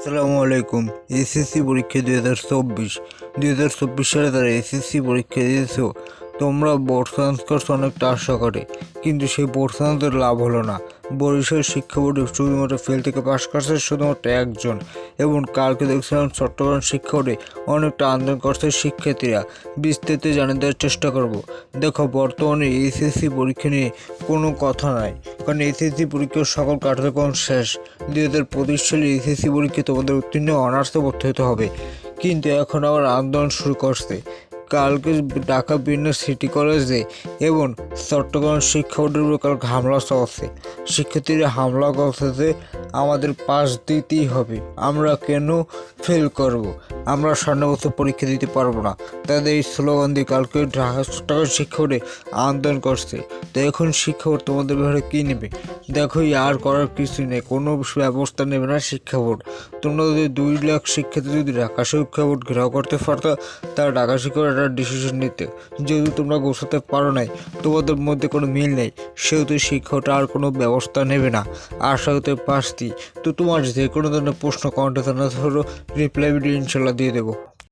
আসসালামু আলাইকুম। এসএসসি পরীক্ষা 2024 সালে তারা এসএসসি পরীক্ষা দিয়েছো। তোমরা বোর্ড চান্স করছো অনেকটা আশা করে, কিন্তু সেই বোর্ড চান্সের লাভ হলো না। বরিশাল শিক্ষা বোর্ডে শুধুমাত্র ফেল থেকে পাশ করছে শুধুমাত্র একজন, এবং কালকে দেখছিলাম চট্টগ্রাম শিক্ষা বোর্ডে অনেকটা আন্দোলন করছে শিক্ষার্থীরা। বিস্তারিত জানিয়ে দেওয়ার চেষ্টা করব। দেখো, বর্তমানে এসএসসি পরীক্ষা নিয়ে কোনো কথা নাই, কারণ এসএসসি পরীক্ষার সকল কার্যক্রম শেষ। 2025 সালে এসএসসি পরীক্ষা তোমাদের উত্তীর্ণ অনার্সে ভর্তি হতে হবে, কিন্তু এখন আবার আন্দোলন শুরু করছে। কালকে ঢাকা বিভিন্ন সিটি কলেজে এবং চট্টগ্রাম শিক্ষা বোর্ডের উপর কালকে হামলা চলছে। শিক্ষার্থীরা হামলা করছে যে আমাদের পাস দিতেই হবে, আমরা কেন ফেল করব, আমরা 5 বছর পরীক্ষা দিতে পারবো না। তাদের এই স্লোগান দিয়ে কালকে চট্টগ্রাম শিক্ষা বোর্ডে আন্দোলন করছে। তো এখন শিক্ষা বোর্ড তোমাদের ব্যাপারে কী নেবে? দেখো, আর করার কিছু নেই, কোনো ব্যবস্থা নেবে না শিক্ষা বোর্ড। তোমরা যদি 2 লাখ শিক্ষার্থী যদি ঢাকা শিক্ষা বোর্ড ঘেরাও করতে পারতো, তারা ঢাকা শিক্ষা বোর্ড একটা ডিসিশন নিতে। যেহেতু তোমরা গোছাতে পারো নাই, তোমাদের মধ্যে কোনো মিল নেই, সেহেতু শিক্ষা বোর্ড আর কোনো ব্যবস্থা নেবে না। আশা হতে পারছি। তো তোমার যে কোনো ধরনের প্রশ্ন কমেন্টে জানাতে হলো, রিপ্লাই ভিডিও ইনশাল্লাহ দিয়ে দেবো।